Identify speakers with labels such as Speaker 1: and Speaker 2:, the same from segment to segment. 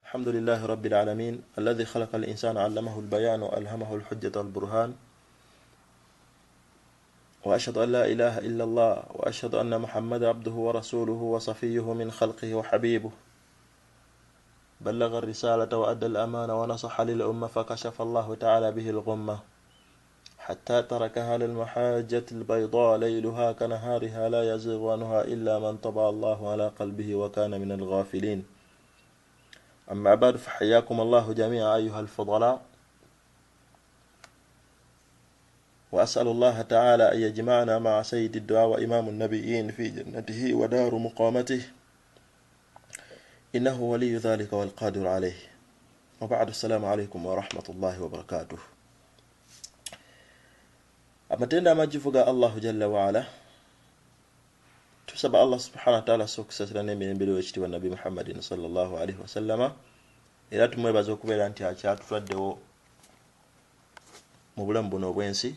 Speaker 1: الحمد لله رب العالمين الذي خلق الإنسان علمه البيان وألهمه الحجة والبرهان وأشهد أن لا إله إلا الله وأشهد أن محمد عبده ورسوله وصفيه من خلقه وحبيبه بلغ الرسالة وأدى الأمانة ونصح للأمة فكشف الله تعالى به الغمة حتى تركها للمحاجة البيضاء ليلها كنهارها لا يزيغ عنها إلا من طبع الله على قلبه وكان من الغافلين. أما بعد فحياكم الله جميعا أيها الفضلاء، وأسأل الله تعالى أن يجمعنا مع سيد الدعاء وإمام النبيين في جنته ودار مقامته إنه ولي ذلك والقادر عليه. وبعد السلام عليكم ورحمة الله وبركاته. amatenda amajivuga Allah jalla wa ala tusaba Allah subhanahu wa ta'ala sokesera n'emirembe w'ekitiibwa Nabi Muhammadin sallallahu alaihi wasallama era tumwebaza okubeera nti akyatutwaddewo mu bulamu buno obwensi.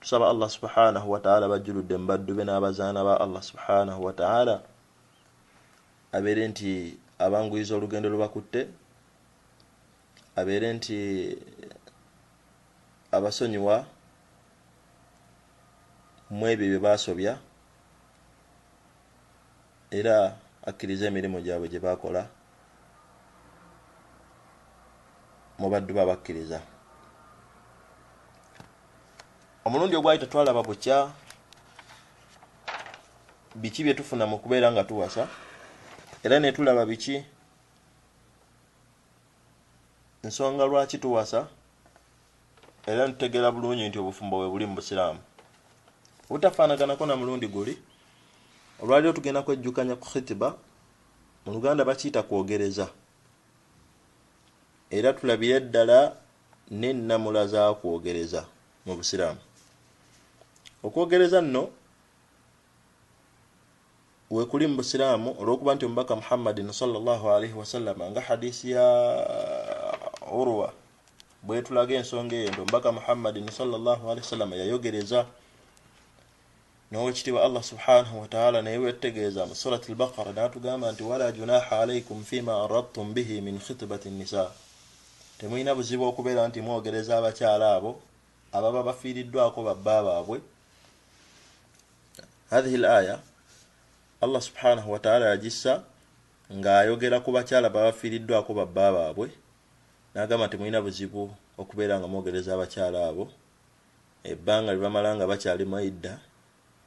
Speaker 1: Tusaba Allah subhanahu wa ta'ala bajjuludde mbaddu be n'abazaana ba Allah subhanahu wa ta'ala abeere nti abanguyiza olugendo lubakutte, abeere nti abasonyiwa mwebyo bye basobya era akkiriza emirimu gyabwe gye bakola mu baddu babakkiriza. Omulundi ogwali tetwalaba bukya biki bye tufuna mu kubeera nga tuwasa era ne tulaba biki nsonga lwaki tuwasa era ntutegeera bulungi nti obufumbo bwe buli mu Busiraamu. Butafaanaganako na mulundi guli olwaliro tugenda kwejjukanya ku khitiba, mu Luganda bakiyita kwogereza, era tulabire ddala n'ennamula za kwogereza mu Busiraamu. Okwogereza nno we kuli mu Busiraamu olw'okuba nti omubaka Muhammadin sallallahu alaihi wasallam nga hadisi ya Urwa bwe tulaga ensonga eyo nti omubaka Muhammadin sallallahu alaihi wasallam yayogereza. N'owekitiibwa Allah subhanahu wa ta'ala naye wetegeeza mu surati al-Baqara n'atugamba nti wala junaha alaykum fima aradtum bihi min khitbati an-nisa, temulina buzibu okubeera nti mwogereza abakyala abo ababa bafiiriddwako babba baabwe. Hadhihi al-aya Allah subhanahu wa ta'ala yagissa ng'ayogera ku bakyala baba bafiiriddwako babba baabwe, n'agamba nti mulina buzibu okubeera nga mwogereza abakyala abo ebbanga lye bamala nga bakyali mu idda.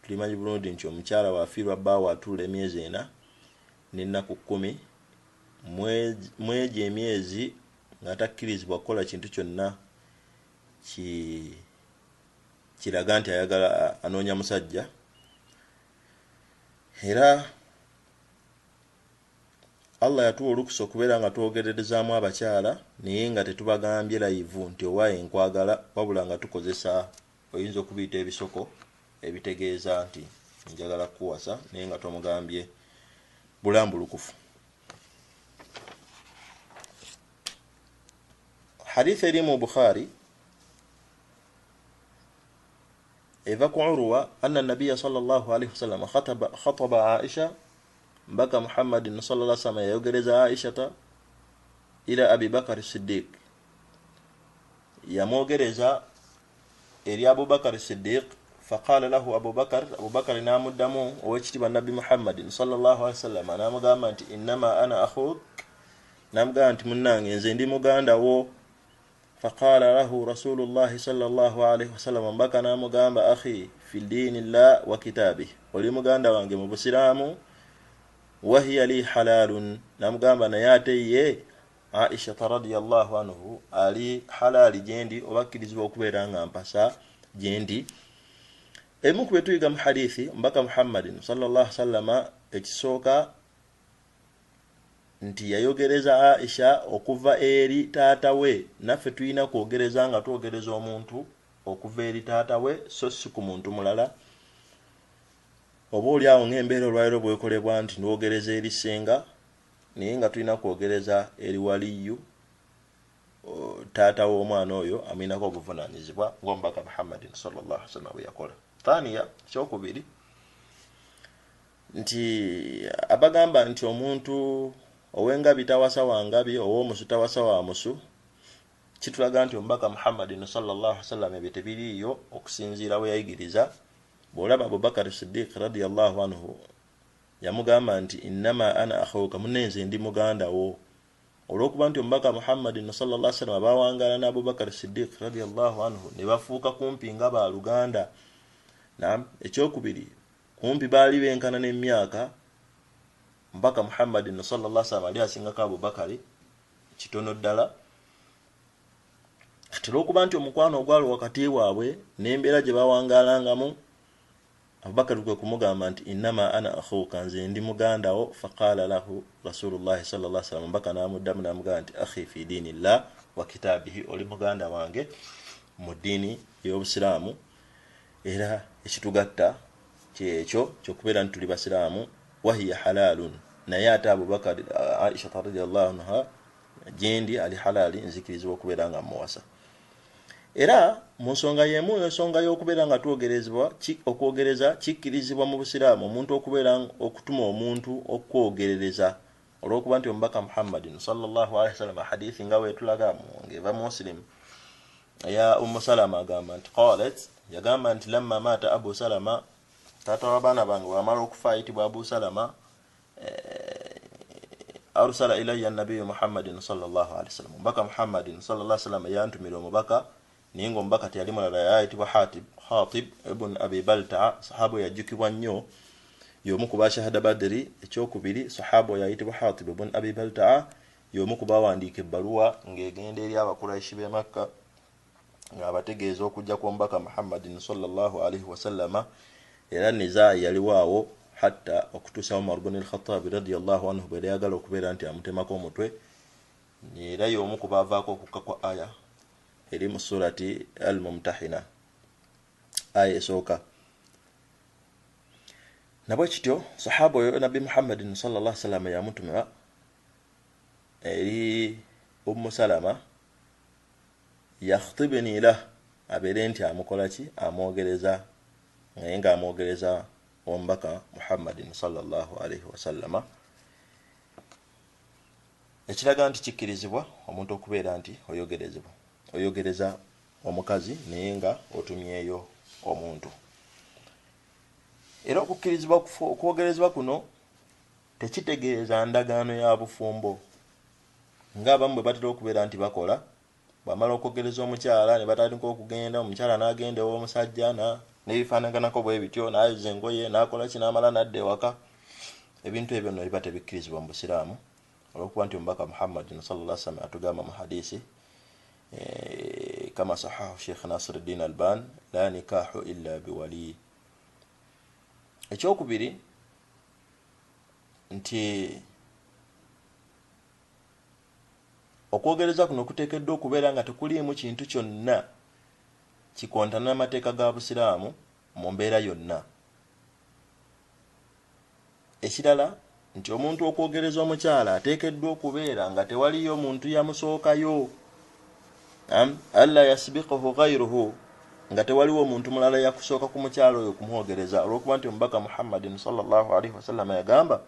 Speaker 1: Tulimanyi bulungi nti omukyala waafiirwa bbaawe atuula emyezi 4 n'ennaku 10 mwegyo emyezi nga takkirizibwa kukola kintu kyonna kiraga nti ayagala anoonya musajja. Era Allah yatuwa olukusa okubeera nga twogererezaamu abakyala naye nga tetubagambye live nti owaaye nkwagala, wabula nga tukozesa oyinza okubiyita ebisoko ebitegeeza nti njagala kuwasa naye nga tomugambye bulambulukufu. Hadith eri mu Bukhari eva ku Urwa anna nabiyya sallallahu alaihi wasallam khataba Aisha, mbaka Muhammadin sallallahu alaihi wasallam yayogereza Aisha ila Abi Bakar as-Siddiq, yamwogereza eri Abu Bakar as-Siddiq. فقال له أبو بكر نام الدمو ويكتب النبي محمد صلى الله عليه وسلم نام قامت إنما أنا أخوك، نام قامت منان ينزين مغاندا و. فقال له رسول الله صلى الله عليه وسلم بكى نام قام أخي في الدين الله وكتابه، ولي مغاندا وانجي مبسرام وهي لي حلال، نام قام نياتي عائشة رضي الله عنه علي حلال جندي وبكرزوا وكبيرا أمبسا جندي. Emu kubetuiga mu hadithi mbaka Muhammadin sallallahu alaihi wasallam ekisooka nti yayogereza Aisha okuva eri taata we, naffe tulina kwogereza nga twogereza omuntu okuva eri taata we so si ku muntu mulala. Oba oli awo ng'embeera olwaliro bwekolebwa nti ndwogereza eri ssenga naye nga tulina kwogereza eri waliyu taata w'omwana oyo aminako obuvunaanyizibwa ng'omubaka Muhammadin sallallahu alaihi wasallam bwe yakola. Thaniya kyokubiri nti abagamba nti omuntu owengabi tawasa wangabi owomusu tawasa wa musu kitulaga nti omubaka Muhammadin sallallahu alaihi wasallam ebitebiriyo okusinzira we yayigiriza. Bwolaba Abubakar Siddiq radiyallahu anhu yamugamba nti innama ana akhuka, munenze ndi muganda wo. Olwokuba nti omubaka Muhammadin sallallahu alaihi wasallam bawangala na Abubakar Siddiq radiyallahu anhu ne bafuuka kumpi nga ba luganda. Naam, ekyokubiri kumpi baali benkana n'emyaka. Omubaka Muhammadin sallallahu alaihi wasallam ali asingako Abubakar kitono ddala. Kati olwokuba nti omukwano ogwali wakati waabwe n'embeera gye bawangalangamu, Abubakar kwe kumugamba nti innama ana akhuka, nze ndi muganda wo. Faqala lahu Rasulullah sallallahu alaihi wasallam, Abubakar n'amuddamu n'amugamba nti akhi fi dinillah wa kitabihi, oli muganda wange mu ddiini y'Obusiraamu era ekitugatta kyekyo ky'okubeera nti tuli Basiraamu. Wahiya halalun, naye ate Abubakar Aisha radhiyallahu anha jendi ali halali, nzikirizibwa okubeera nga muwasa. Era mu nsonga y'emu, ensonga y'okubeera nga twogerezebwa okwogereza kikkirizibwa mu Busiraamu omuntu okubeera okutuma omuntu okwogerereza. Olwokuba nti omubaka Muhammadin sallallahu alaihi wasallam hadithi nga wetulaga ngeva Muslim ya Salama agamba nti qalat, yagamba nti lamma mata Abu Salama, tata w'abaana bange wamala okufa ayitibwa Abu Salama, arsala ilayya an-nabiy Muhammadin sallallahu alaihi wasallam, omubaka Muhammadin sallallahu alaihi wasallam yantumira omubaka, ningo omubaka teyali mulala yayitibwa Hatib ibn Abi Balta'a, sahaba yajjukibwa nnyo, y'omu ku bashahada Badri. Ekyokubiri sahaba yayitibwa Hatib ibn Abi Balta'a, y'omu ku bawandiika ebbaluwa ng'egenda eri abakuraishi b'e Makka ng'abategeeza okujja kw'omubaka Muhammadin sallallahu alaihi wasallam. Era nizaa yaliwaawo hatta okutuusa Umar ibn al-Khattab radiyallahu anhu bwe yagala okubeera nti amutemako omutwe. Era y'omu ku baavaako okukka kwa aya eri mu surati al-Mumtahina, aya esooka. Nabwe kityo sahaba oyo Nabi Muhammadin sallallahu alaihi wasallam yamutumira eri Salama yakhtibni lah, abeere nti amukola ki, amwogereza, naye nga amwogereza omubaka Muhammadin sallallahu alaihi wasallam. Ekiraga nti kikkirizibwa omuntu okubeera nti oyogereza omukazi naye nga otumyeyo omuntu. Era okukkirizibwa okwogerezebwa kuno tekitegeeza ndagaano ya bufumbo ng'abamu bwe batera okubeera nti bakola. Bwamala okwogereza omukyala ne batandika okugenda, omukyala n'agenda ew'omusajja n'ebifaanaganako bwe bityo, n'ayuza engoye n'akola ki, n'amala n'adda ewaka. Ebintu ebyo nno biba tebikkirizibwa mu Busiraamu, olwokuba nti omubaka Muhammadin sallallahu alaihi wasallam atugamba mu hadisi kama sahahu Sheikh Nasiruddin Albani, la nikahu illa biwali. Ekyokubiri nti okwogereza kuno kuteekeddwa okubeera nga tekuliimu kintu kyonna kikontana n'amateeka ga Busiraamu mu mbeera yonna. Ekirala nti omuntu okwogereza omukyala ateekeddwa okubeera nga tewaliyo muntu yamusookayo, alla yasbiquhu ghayruhu, nga tewaliwo omuntu mulala yakusooka ku mukyala oyo kumwogereza. Olwokuba nti omubaka Muhammadin sallallahu alaihi wasallam yagamba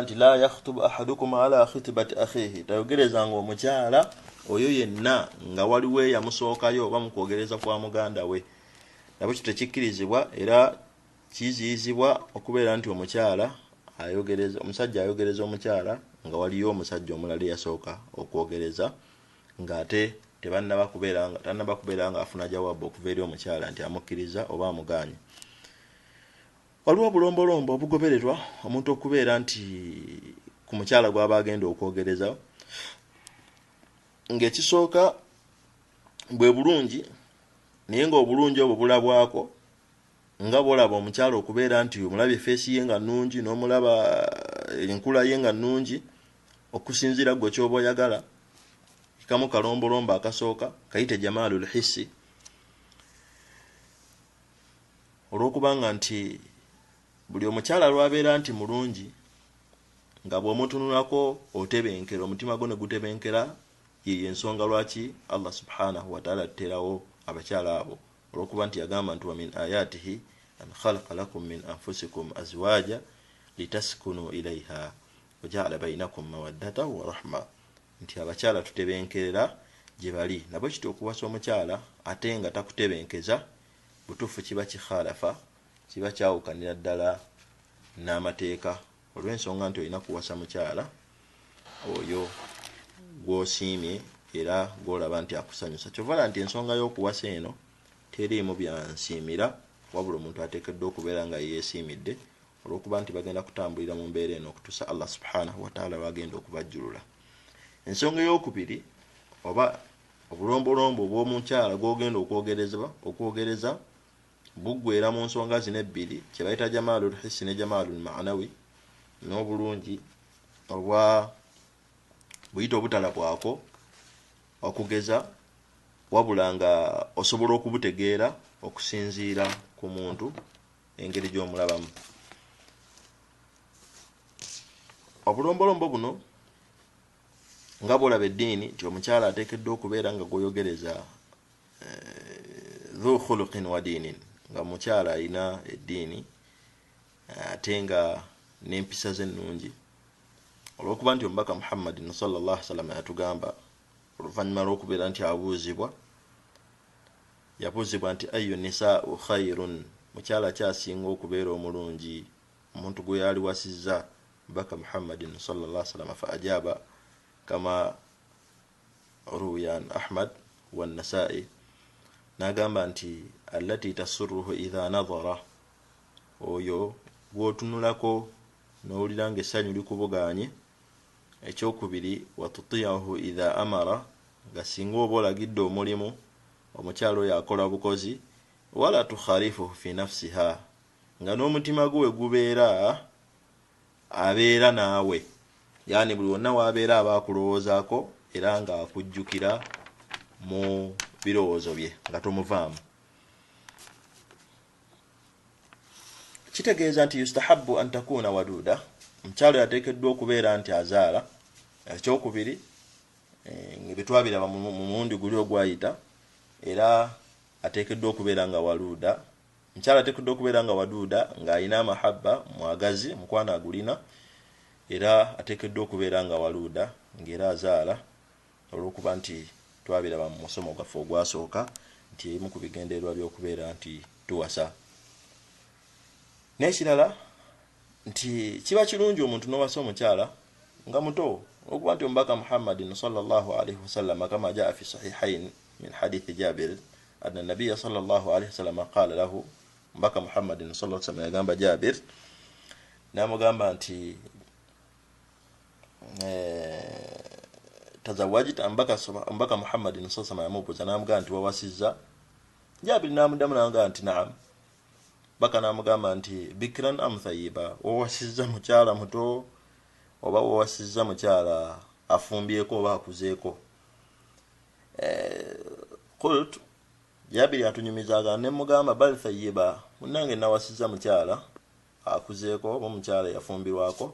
Speaker 1: nti la yakhtubu ahadukum ala khitbati akhihi, tayogerezanga omukyala oyo yenna nga waliwo yamusookayo oba mu kwogereza kwa muganda we. Nabwe kityo tekikkirizibwa era kiziyizibwa okubeera nti omusajja ayogereza omukyala nga waliyo omusajja omulala yasooka okwogereza, ng'ate tannaba kubeera nga afuna jawabu okuva eri omukyala nti amukkiriza oba amuganye. Waliwo obulombolombo obugobererwa omuntu okubeera nti ku mukyala gw'aba agenda okwogereza, ng'ekisooka bwe bulungi, naye ng'obulungi obwo bulabwako nga bw'olaba omukyala okubeera nti omulaba efeesi ye nga nnungi n'omulaba enkula ye nga nnungi, okusinziira gwe ky'oba oyagala. Kamu kalombolombo akasooka kayite jamaalul hissi, olw'okubanga nti buli omukyala lwabeera nti mulungi nga bw'omutunulako otebenkera, omutima gwo ne gutebenkera, ye ensonga lwaki Allah subhanahu wa ta'ala aterawo abakyala abo, olw'okuba nti yagamba nti wa min ayatihi an khalaqa lakum min anfusikum azwaja litaskunu ilayha, waja'ala bainakum mawaddata wa rahma nti abakyala tutebenkerera gye bali nabo kiti okuwasa omukyala ate nga takutebenkeza butuufu kiba kikhalafa kiba kyawukanira ddala n'amateeka olw'ensonga nti olina kuwasa mukyala oyo gw'osiimye era gw'olaba nti akusanyusa kyovala nti ensonga y'okuwasa eno teriimu byansiimira wabula omuntu ateekeddwa okubeera nga yeesiimidde olw'okuba nti bagenda kutambulira mu mbeera eno okutuusa Allah subhanahu wa ta'ala wagenda okubajjulula. Ensonga y'okubiri oba obulombolombo bw'omukyala gw'ogenda okwogereza buggweera mu nsonga zino ebbiri kye bayita jamaalul hissi ne jamaalul ma'nawi n'obulungi obwa buyita obutalabwako okugeza wabula nga osobola okubutegeera okusinziira ku muntu engeri gy'omulabamu. Obulombolombo buno nga bwolaba eddiini nti omukyala ateekeddwa okubeera nga gwoyogereza dhu khuluqin wa diinin nga mukyala alina eddiini ate nga n'empisa ze ennungi olw'okuba nti omubaka Muhammadin sallallahu alaihi wasallam yatugamba oluvannyuma lw'okubeera nti yabuuzibwa nti ayu nisaa'u khayrun mukyala kyasinga okubeera omulungi omuntu gwe yali wasizza omubaka Muhammadin sallallahu alaihi wasallam fa ajaba kama ruyan Ahmad wa Nasa'i nagamba nti allati tasurruhu idha nadhara oyo gwotunulako n'owulira ng'essanyu likubuganye. Ekyokubiri watutiyahu idha amara nga singa oba olagidde omulimu omukyalo oyo akola bukozi wala tukhalifuhu fi nafsiha nga n'omutima gwe gubeera abeera naawe yani buli wonna waabeera abaakulowoozaako era nga akujjukira mu birowoozo bye nga tomuvaamu. Kitegeeza nti yustahabbu an takuna waduda omukyalo yateekeddwa okubeera nti azaala. Ekyokubiri betwabiraba mu mulundi guli ogwayita era ateekeddwa okubeera nga waluda. Omukyala ateekeddwa okubeera nga waduda ng'alina amahabba mwagazi mukwana agulina era ateekeddwa okubeera nga waluda ng'era azaala olw'okuba nti twabiraba mu musomo gwaffe ogwasooka nti ebimu ku bigendererwa by'okubeera nti tuwasa. N'ekirala nti kiba kirungi omuntu n'owasa omukyala nga muto okuba nti omubaka Muhammadin sallallahu alaihi wasallam kama jaa fi sahihain min hadithi Jabir anna nabiyya sallallahu alaihi wasallam qala lahu omubaka Muhammadin sallallahu alaihi wasallam yagamba Jabir namugamba nti tazawajta omubaka Muhammadin sallallahu alaihi wasallam yamubuuza namugamba nti wawasizza. Jabir namuddamu namugamba nti naam. Baka namugamba nti bikran am thayiba wawasizza mukyala muto oba wawasizza mukyala afumbyeko oba akuzeeko. Qult Jabir atunyumizaga ne mugamba bal thayiba munange nawasizza mukyala akuzeeko oba mukyala yafumbirwako.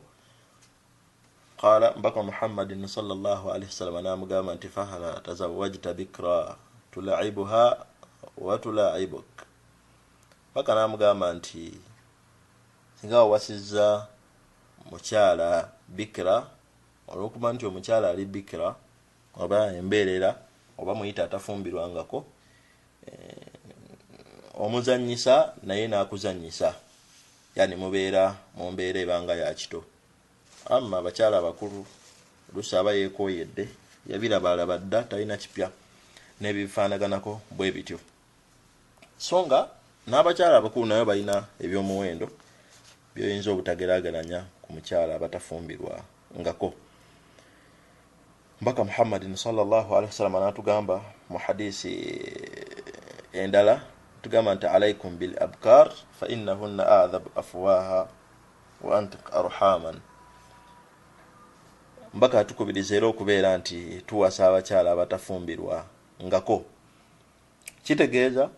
Speaker 1: Qala baka Muhammadin sallallahu alaihi wasallam namugamba nti fahala tazawwajta bikra tulaibuha wa tulaibuk. Baka namugamba nti singa wawasizza mukyala bikira olw'okuba nti omukyala ali bikira oba embeerera oba muyita atafumbirwangako omuzannyisa naye n'akuzannyisa yani mubeera mu mbeera ebanga ya kito. Amma abakyala abakulu oluusi aba yeekooyedde yabirabaalaba dda talina kipya n'ebifaanaganako bwe bityo. So nga n'abakyala abakulu nayo balina ebyomuwendo byoyinza obutageraageranya ku mukyala abatafumbirwa ngako. Mbaka Muhammadin sallallahu alaihi wasallam anatugamba mu hadisi endala tugamba nti alaikum bil abkar fa innahunna a'dhab afwaha wa antiq arhaman. Mbaka atukubiriza era okubeera nti tuwasa abakyala abatafumbirwa ngako. Kitegeeza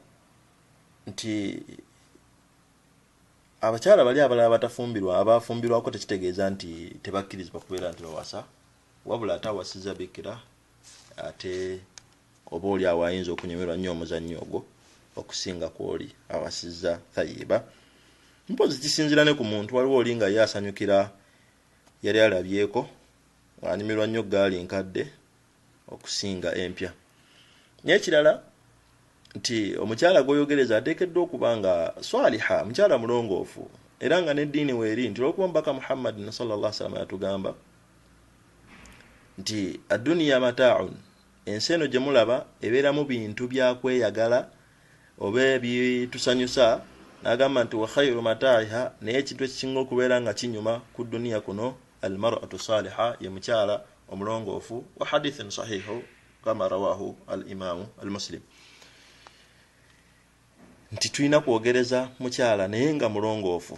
Speaker 1: nti abakyala bali abalala batafumbirwa abafumbirwako tekitegeeza nti tebakkirizibwa kubeera nti bawasa wabula atawasizza bikira ate oba oli awo ayinza okunyumirwa nnyo omuzannyo ogwo okusinga kw'oli awasizza thayiba. Mpozi kisinzira ne ku muntu waliwo oli nga ye asanyukira yali alabyeko anyumirwa nnyo gaali nkadde okusinga empya. N'ekirala nti omukyala gwoyogereza ateekeddwa okuba nga swaliha, mukyala mulongoofu, era nga n'eddiini weeri nti olwokuba Omubaka Muhammad sallallahu alaihi wasallam yatugamba nti adduniya mata'un, ensi eno gye mulaba ebeeramu bintu byakweyagala oba ebitusanyusa, n'agamba nti wa khayru mata'iha, naye ekintu ekisinga okubeera nga kinyuma ku dduniya kuno almar'atu saliha, ye mukyala omulongoofu. Wa hadithin sahihu kama rawahu al-imamu al-Muslim, nti tulina kwogereza mukyala naye nga mulongoofu.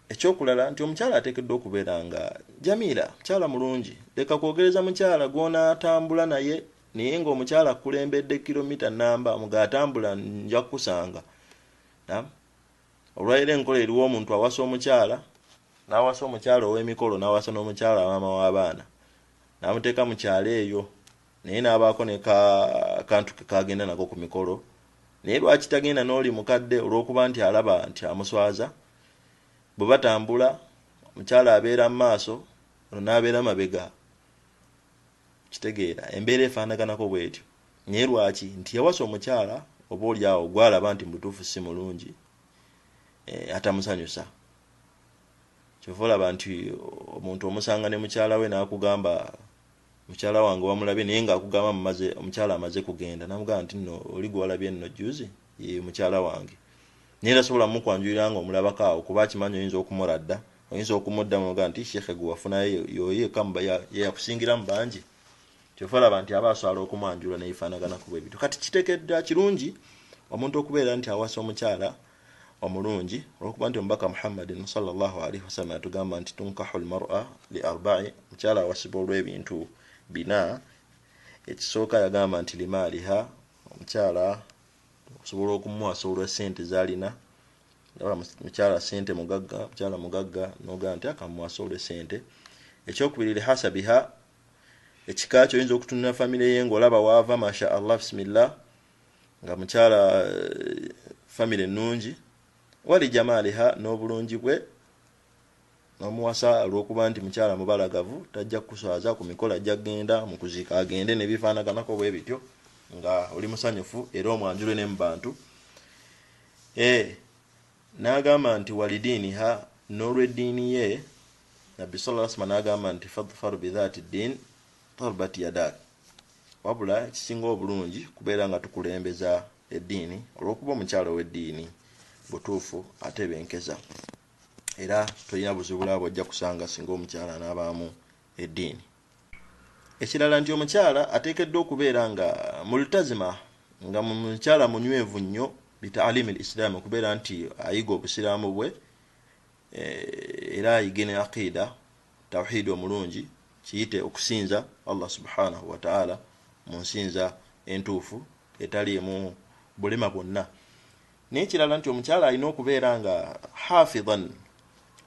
Speaker 1: Ekyokulala nti omukyala ateekeddwa okubeera nga jamila, mukyala mulungi. Leka kwogereza mukyala gwona atambula naye naye ng'omukyala akulembedde kilomita namba muga atambula nja kusanga. Olwaira enkola eriwo omuntu awasa omukyala, n'awasa omukyala ow'emikolo, n'awasa n'omukyala maama w'abaana, n'amuteeka mu kyalo eyo, naye n'abaako ne kantu ke kagenda nako ku mikolo. Naye lwaki tagenda n'oli mukadde? Olw'okuba nti alaba nti amuswaza. Bwe batambula omukyala abeera mu maaso, ono n'abeera mabega. Kitegeera embeera efaanaganako bw'etyo. Naye lwaki? Nti yawasa omukyala oba oli awo gwalaba nti mutuufu si mulungi, atamusanyusa. Kyova olaba nti omuntu omusanga ne mukyala we n'akugamba mukyala wange wamulabye, naye ng'akugamba omukyala amaze kugenda, n'amugamba nti nno oli gwalabye nno juzi ye mukyala wange. Naye tasobola mukwanjulira nga omulabako awo kuba akimanyi oyinza okumuradda, oyinza okumuddamu n'ogamba nti shekhe gwe wafunayo yoye kamba yakusingira mu bangi. Kyova olaba nti aba asobola okumwanjula n'ebifaanaganako bwe bityo. Kati kiteekeddwa kirungi omuntu okubeera nti awasa omukyala omulungi, olwokuba nti Omubaka Muhammadin sallallahu alaihi wasallam atugamba nti tunkahu almar'a li arba'i, mukyala awasibwa olw'ebintu bina. Ekisooka yagamba nti limaaliha, omukyala osobola okumuwasa olw'essente z'alina. Mukyala ssente mugagga, mukyala mugagga n'ogamba nti akamuwasa olw'essente. Ekyokubiri lihasabiha, ekika kyo oyinza okutunula famire ye ng'olaba waava masha Allah bismillah, nga mukyala famire nnungi. Wali jamaliha, n'obulungi bwe n'omuwasa olw'okuba nti mukyala mubalagavu, tajja kuswaza ku mikolo, ajja genda mu kuziika agende n'ebifaanaganako bwe bityo nga oli musanyufu era omwanjule ne mu bantu. N'agamba nti walidiiniha, n'olw'eddiini ye Nabbi sallallahu alaihi wasallam n'agamba nti fadfar bidhati ddin tarbat yadak, wabula ekisinga obulungi kubeera nga tukulembeza eddiini, olw'okuba omukyala w'eddiini butuufu atebenkeza, era tolina buzibu laba ojja kusanga singa omukyala n'abaamu eddiini. Ekirala nti omukyala ateekeddwa okubeera nga multazima, nga mukyala munywevu nnyo bitaalimi al-Islam, okubeera nti ayiga obusiraamu bwe, era ayige ne aqida tawhid omulungi, kiyite okusinza Allah subhanahu wa ta'ala mu nsinza entuufu etaliimu bulema bwonna. N'ekirala nti omukyala alina okubeera nga hafidhan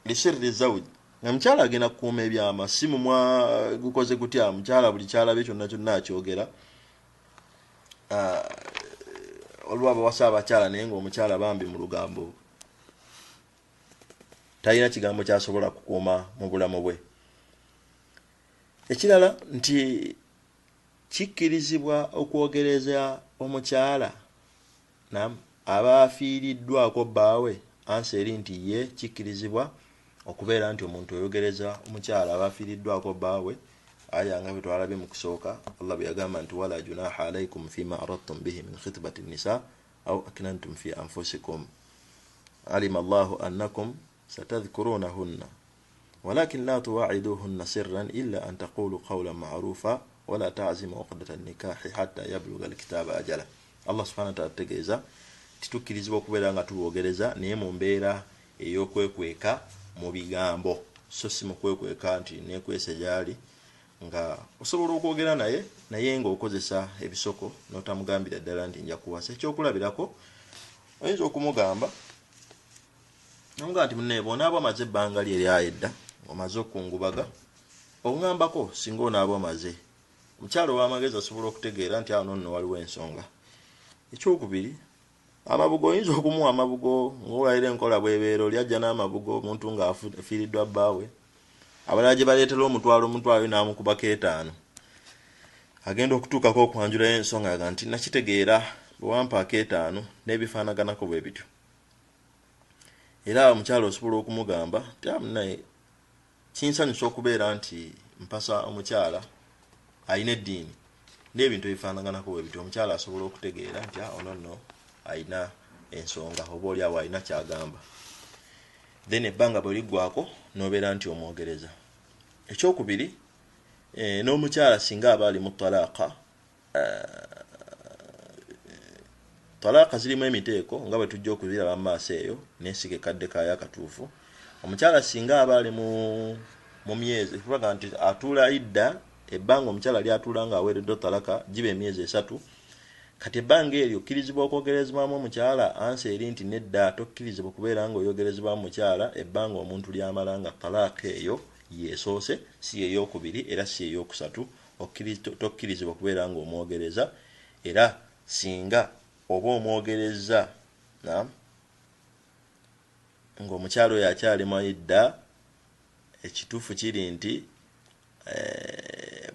Speaker 1: li sirri zawj, nga mukyala agenda kukuuma ebyama, si mumwa gukoze gutya, mukyala buli kyalabye kyonna kyonna akyogera. Olwaba wasa abakyala naye ng'omukyala bambi mu lugambo, talina kigambo kyasobola kukuuma mu bulamu bwe. Ekirala nti kikkirizibwa okwogereza omukyala aba afiiriddwako bbaawe, ansi eri nti ye kikkirizibwa okubeera nti omuntu oyogereza omukyala aba afiiriddwako bbaawe. Aya nga bwe twalabye mu kusooka, Allah bwe yagamba nti wala junaha alaykum fima aradtum bihi min khitbati nisa aw aknantum fi anfusikum alima Allahu annakum satadhkurunahunna walakin la tuwa'iduhunna sirran illa an taqulu qawlan ma'rufa wala ta'zimu uqdatan nikahi hatta yablugha alkitaba ajala. Allah subhanahu wa ta'ala tegeeza titukkirizibwa okubeera nga tuwogereza naye mu mbeera ey'okwekweka mu bigambo, so si mu kwekweka nti neekwese gyali, nga osobola okwogera naye ng'okozesa ebisoko n'otamugambira ddala nti nja kuwasa. Ekyokulabirako oyinza okumugamba n'omugamba nti munne bw'onaaba omaze ebbanga lye eryayedda omaze okungubaga ongambako singa onaaba omaze. Omukyala ow'amagezi asobola okutegeera nti awo nno waliwo ensonga. Ekyokubiri amabugo oyinza okumuwa amabugo ng'olwaira enkola bw'ebeera oli ajja n'amabugo omuntu ng'afiiriddwa bbaawe abalala gye baleetera omutwalo n'amukubako 5 agenda okutuukako okwanjulayo ensonga yaga nti nakitegeera bwe wampaako 5 n'ebifaanaganako bwe bityo era omukyala osobola okumugamba nti naye kinsanyusa okubeera nti mpasa omukyala ayina eddiini n'ebintu ebifaanaganako bwe bityo omukyala asobola okutegeera nti ono nno ayina ensonga oba oli awo ayina kyagamba then ebbanga bwe liggwako n'obeera nti omwogereza. Ekyokubiri n'omukyala singa aba ali mu talaaka talaaka zirimu emiteeko nga bwe tujja okubiraba mu maaso eyo n'ensiga kadde kayo akatuufu. Omukyala singa aba ali mu myezi ekiraga nti atuula idda ebbanga omukyala lyatuula ng'aweereddwa talaaka giba emyezi 3 kati ebbanga eryo okkirizibwa okwogerezebwamu omukyala ansi eri nti nedda tokkirizibwa okubeera ng'oyogerezebwamu mukyala ebbanga omuntu lyamala nga talaaka eyo yeesoose si ey'okubiri era si ey'okusatu tokkirizibwa okubeera ng'omwogereza era singa oba omwogereza ng'omukyala oyo akyali mu idda ekituufu kiri nti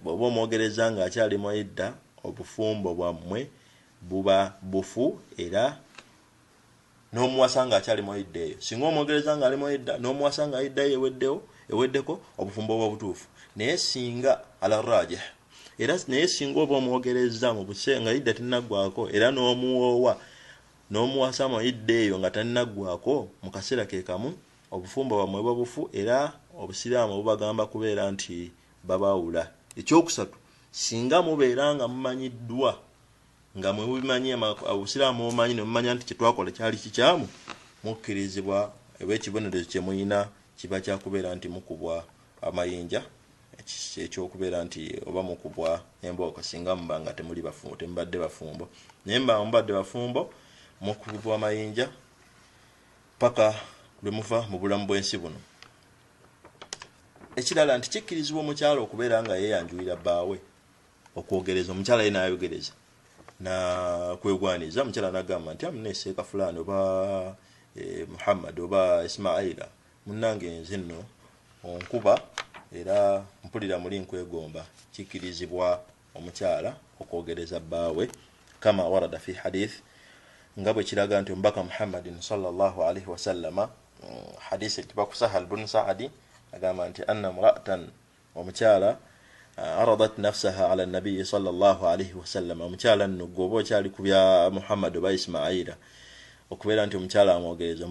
Speaker 1: bw'oba omwogereza ng'akyali mu idda obufumbo bwammwe buba bufu era n'omuwasa ng'akyali mu idda eyo singa omwogereza ng'ali mu idda n'omuwasa nga idda eweddeko obufumbo bwa butuufu naye singa ala rajih era naye singa oba omwogereza mu busenga idda tinnaggwako era n'omuwoowa n'omuwasa mu idda eyo nga tannaggwako mu kaseera ke kamu obufumbo bwammwe bwa bufu era obusiraamu bubagamba kubeera nti babaawula. Ekyokusatu singa mubeera nga mumanyiddwa nga mwe mubimanyi obusiraamu mumanyi ne mumanya nti kyetwakola kyali kikyamu mukkirizibwa ekibonerezo kye muyina kiba kyakubeera nti mukubwa amayinja ekyokubeera nti oba mukubwa embooka singa muba nga temubadde bafumbo naye mba mubadde bafumbo mukubwa amayinja paka lwe mufa mu bulamu bw'ensi buno. Ekirala nti kikkirizibwa omukyala okubeera nga yeeyanjulira bbaawe okwogereza omukyala ye n'ayogereza na kwegwaniza omukyala n'agamba nti amuneeseeka fulani oba Muhammad oba Ismaila munnange nze nno onkuba era mpulira muli nkwegomba kikkirizibwa omukyala okwogereza bbaawe kama warada fi hadith nga bwe kiraga nti omubaka Muhammadin sallallahu alaihi wasallama hadith etiba ku Sahal bin Sa'adi agamba nti anna mura'atan omukyala aradat nafsaha ala nabiy sallallahu alaihi wasallam omukyala nno gwoba okyali ku bya Muhammad oba Ismaila okubeera nti omukyala amwogereza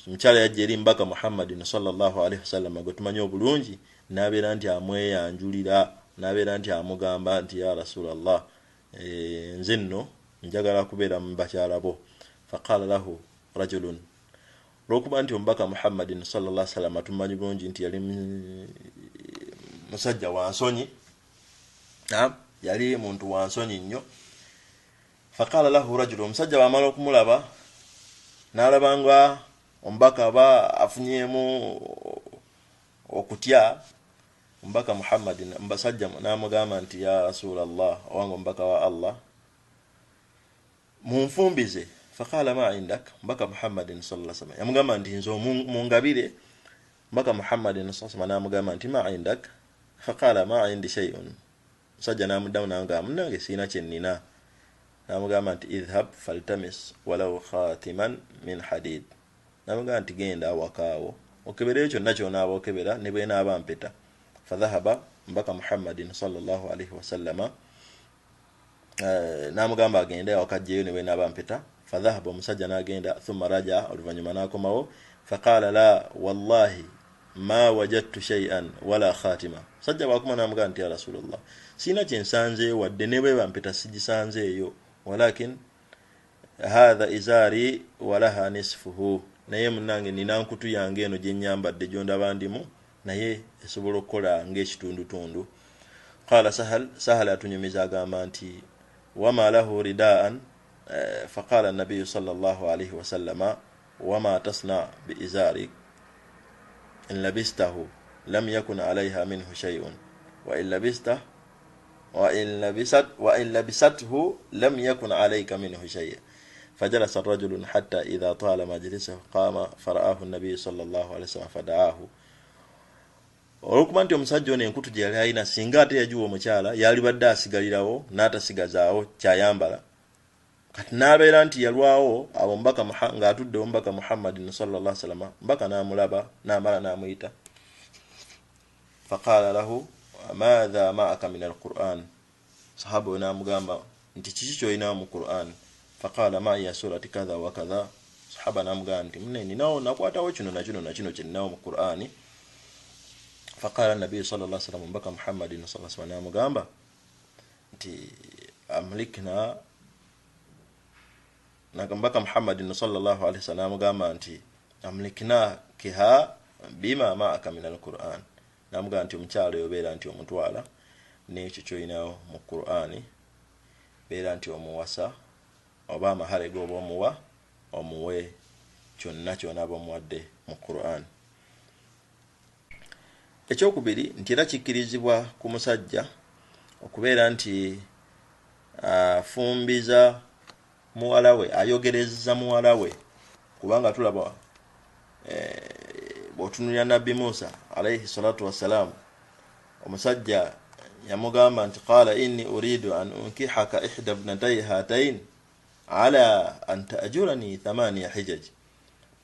Speaker 1: omukyala yajja eri mbaka Muhammadin sallallahu alaihi wasallam gwe tumanyi obulungi n'abeera nti amweyanjulira n'abeera nti amugamba nti ya Rasulallah nze nno njagala kubeera mu bakyala bo faqala lahu rajulun olw'okuba nti omubaka Muhammadin sallallahu alaihi wasallam tumanyi bulungi nti yali musajja wansonyi yali muntu wansonyi nnyo faqala lahu rajulun omusajja bw'amala okumulaba n'alaba nga omubaka aba afunyemu okutya omubaka Muhammadin mbasajja n'amugamba nti ya Rasulallah owange omubaka wa Allah munfumbize faqala ma indak mbaka Muhammadin sallallahu alaihi wasallam yamugamba nti nzo mungabire mbaka Muhammadin sallallahu alaihi wasallam namugamba nti ma indak faqala ma indi shay'un sajja namuddamu nanga munange sina kyennina namugamba nti idhhab faltamis walau khatiman min hadid namugamba nti genda wakaawo okebere kyonna ky'onaaba okebera ne bwe naaba mpeta fadhahaba mbaka Muhammadin sallallahu alaihi wasallama namugamba agende wakajjeyo ne bwe naaba mpeta فذهب ومسجى ناغيندا ثم رجع ولفنيما ناكماو فقال لا والله ما وجدت شيئا ولا خاتمه سجى واكما نامغا يا رسول الله سينا كنسانزي ودنيبه بامبتا سجسانزيو ولكن هذا ازاري ولها نصفه naye munange nina nkutu yange eno gye nyambadde jonda bandimu naye esobola okukola ng'ekitundu tundu. Qala sahal atunyumiza agamba nti wama lahu ridaan فقال النبي صلى الله عليه وسلم وما تصنع بإزارك إن لبسته لم يكن عليها منه شيء وإن لبسته لم يكن عليك منه شيء فجلس الرجل حتى إذا طال مجلسه قام فرآه النبي صلى الله عليه وسلم فدعاه. Olwokuba nti omusajja ono enkutu gye yali alina singa ate yagiwa omukyala yali badde asigalirawo n'atasigazaawo kyayambala. Kati n'abeera nti yalwawo abo mbaka ng'atudde omubaka Muhammadin sallallahu alaihi wasallam, mbaka n'amulaba n'amala n'amuyita. Faqala lahu madha ma'aka min al-Qur'an. Sahaba n'amugamba nti kiki ky'olina mu Qur'an? Faqala ma'iya surati kadha wa kadha. Sahaba n'amugamba nti mune ninawo nakwatawo kino na kino na kino kye ninawo mu Qur'ani. Faqala an-nabiy sallallahu alaihi wasallam mbaka Muhammadin sallallahu alaihi wasallam n'amugamba nti amlikna nagambaka Muhammadin sallallahu alaihi wasallam n'amugamba nti amlikna kiha bima ma'aka min al-Qur'an. N'amugamba nti omukyala yobeera nti omutwala n'ekyo ky'olinawo mu Qur'ani, beera nti omuwasa oba amahale g'oba omuwa omuwe kyonna ky'onaaba omuwadde mu Qur'ani. Ekyokubiri nti era kikkirizibwa ku musajja okubeera nti afumbiza muwala we, ayogereza muwala we, kubanga tulaba bw'otunuulira Nabbi Musa alayhi salatu wassalam, omusajja yamugamba nti qala inni uridu an unkihaka ihda ibnatay hatayn ala an ta'jurani 8 hijaj.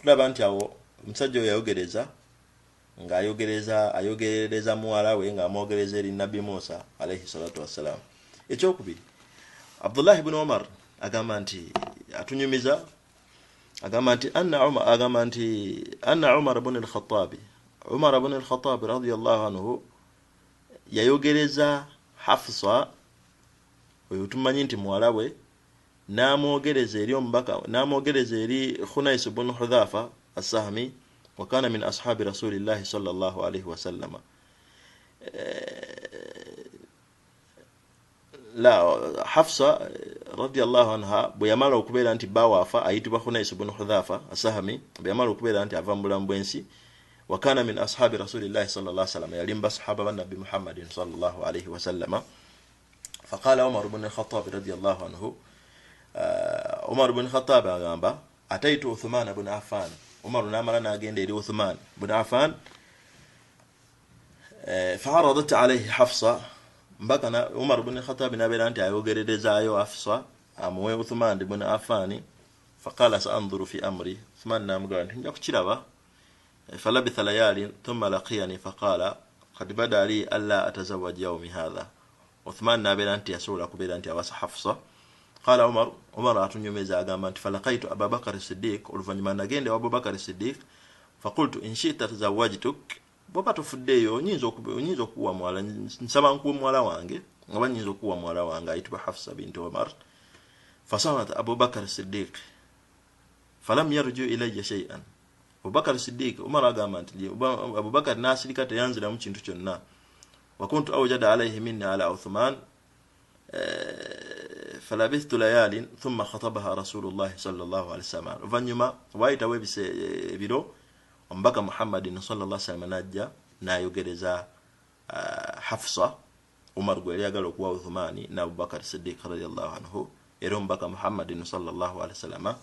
Speaker 1: Tulaba nti awo omusajja oyo yayogereza ayogereza muwala we ng'amwogereza eri Nabbi Musa alayhi salatu wassalam. Ekyokubiri, Abdullah ibn Umar agamba nti atunyumiza, agamba nti anna Umar ibn al-Khattab radiyallahu anhu yayogereza Hafsa oyo tumanyi nti muwala we, n'amwogereza eri Khunais ibn Hudhafa as-Sahmi wa kana min ashabi rasulillahi sallallahu alayhi wasallam. Hafsa radiyallahu anha bwe yamala okubeera nti bawafa ayitibwa Khunais ibn Hudhafa as-Sahmi, bwe yamala okubeera nti ava mu bulamu bw'ensi, wa kana min ashabi rasulillahi sallallahu alayhi wasallam, yali mu basahaba ba Nabbi Muhammadin sallallahu alayhi wasallam. فقال عمر بن الخطاب رضي الله عنه عمر بن الخطاب agamba ataitu Uthman ibn Affan. Umar n'amala n'agenda eri Uthman ibn Affan fa'aradat alayhi Hafsa, mbaka Umar ibn al-Khattab n'abeera nti ayogererezaayo Hafsa amuwe Uthman ibn Affan. Faqala sa'anzuru fi amri. Uthman n'amugamba nti nja kukiraba. Falabitha layali thumma laqiyani faqala qad bada li alla atazawwaj yawmi hadha. Uthman n'abeera nti yasobola kubeera nti awasa Hafsa. Qala Umar atunyumeza agamba nti falaqaitu Abu Bakr as-Siddiq, oluvannyuma nagenda wa Abu Bakr as-Siddiq faqultu in shi'ta tazawwajtuk, bw'oba tofuddeeyo onyinza okuwa muwala, nsaba nkuwa muwala wange, oba nyinza okuwa muwala wange ayitibwa Hafsa bint Umar. Fasamat Abu Bakr as-Siddiq falam yarju ilayya shay'an. Abu Bakr as-Siddiq, Umar agamba nti Abu Bakr n'asirika teyanzira mu kintu kyonna. Wa kuntu awjada alayhi minni ala Uthman فلبثت ليال ثم خطبها رسول الله صلى الله عليه وسلم. Oluvannyuma waayitawo ebiro omubaka Muhammadin sallallahu alaihi wasallam najja n'ayogereza Hafsa, Umar gwe yagala okuwa Uthmani na Abu Bakr Siddiq radiyallahu anhu, era omubaka Muhammadin sallallahu alaihi wasallam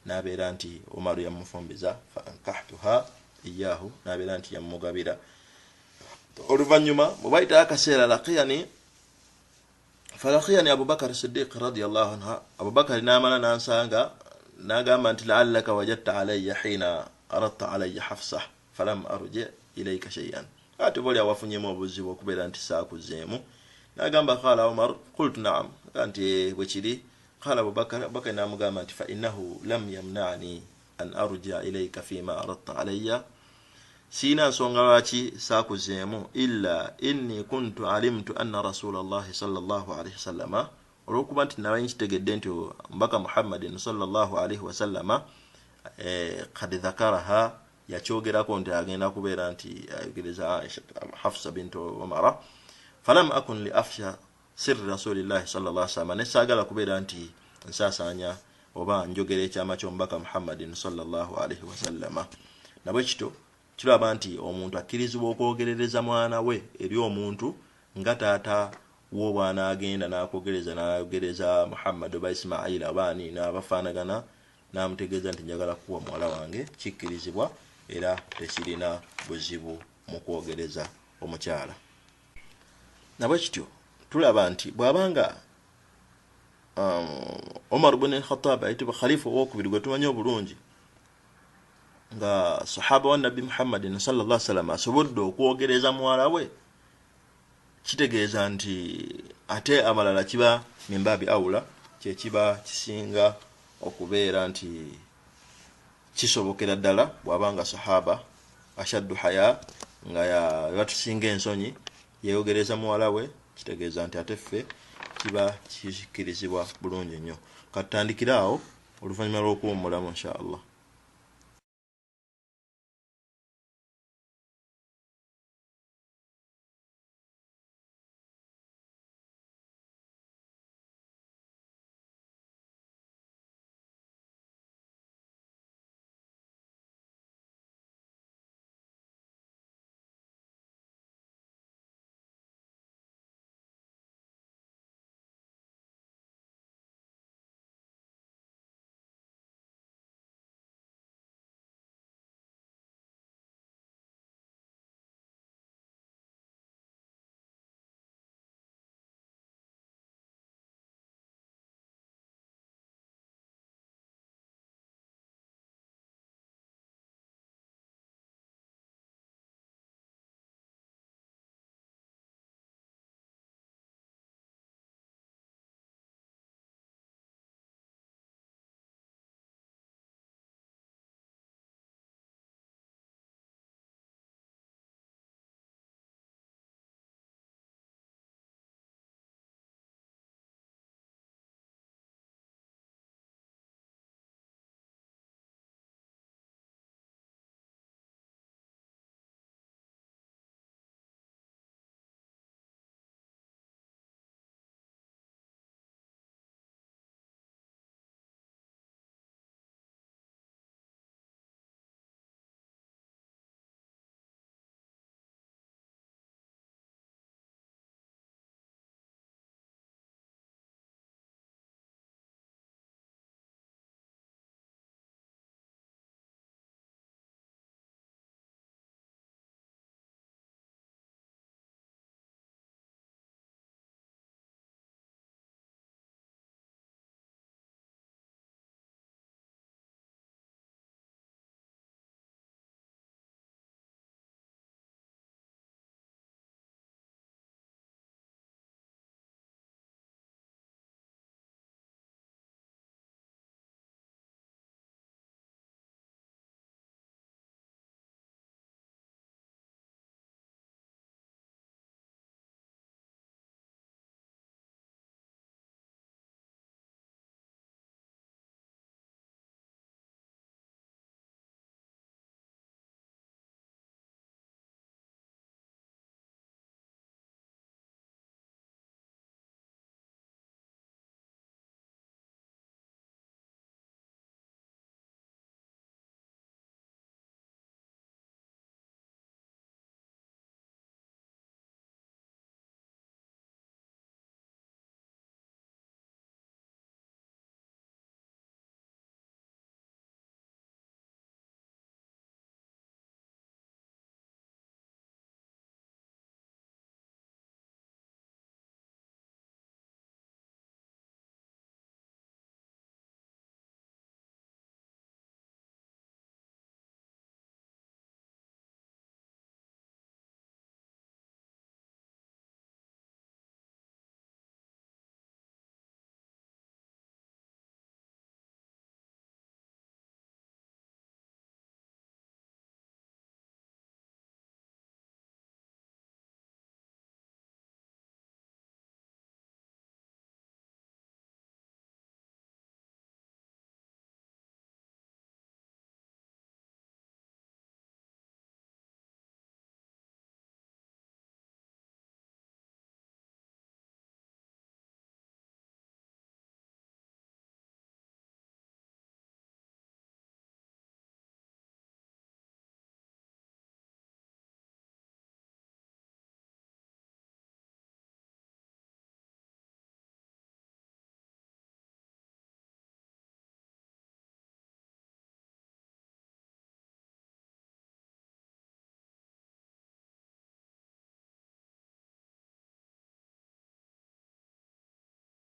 Speaker 1: n'abeera nti Umar yamufumbiza fa ankahtuha iyyahu, n'abeera nti yamugabira. Oluvannyuma waayitawo akaseera falaqiyani Abu Bakr as-Siddiq radiyallahu anha. Abu Bakr n'amala n'ansanga n'agamba nti la'allaka wajadta alayya hina aradta alayya Hafsa falam arji ilayka shay'an. Ati boli awafunyemu obuzibu okubeera nti saakuzeemu. N'agamba qala Umar qultu na'am, anti bwekiri. Qala Abu Bakr n'amugamba nti fa innahu lam yamna'ni an arja ilayka fima aradta alayya, sina nsonga lwaki saakuzeemu illa inni kuntu alimtu anna rasulallahi sallallahu alaihi wasallam, olwokuba nti nabayi nkitegedde nti mbaka Muhammadin sallallahu alaihi wasallam qad dhakaraha, yakyogerako nti agenda kubeera nti ayogereza Hafsa bint Umar. Falam akun li afsha sirri rasulillahi sallallahu alaihi wasallam, nesaagala kubeera nti nsaasanya oba njogera ekyama ky'omubaka Muhammadin sallallahu alaihi wasallam. Nabwe kito kiraba nti omuntu akkirizibwa okwogerereza mwana we eri omuntu nga taata w'obwana agenda n'akogereza Muhammad oba Ismail abaani n'abafaanagana namutegeeza nti njagala kuwa muwala wange kikkirizibwa era tekirina buzibu mu kwogereza omukyala. Nabwe kityo tulaba nti bw'abanga Omar ibn al-Khattab ayitibwa khalifa owokubiri gwe tumanyi obulungi nga sahaba wa Nabbi Muhammadin sallallahu alaihi wasallam asobodde okwogereza muwala we, kitegeeza nti ate amalala kiba mimbabi awula, kye kiba kisinga okubeera nti kisobokera ddala bw'abanga sahaba ashaddu haya nga batusinga ensonyi yeyogereza muwala we, kitegeeza nti ate ffe kiba kikkirizibwa bulungi nnyo. Katutandikire awo oluvannyuma lw'okuwummulamu insha Allah.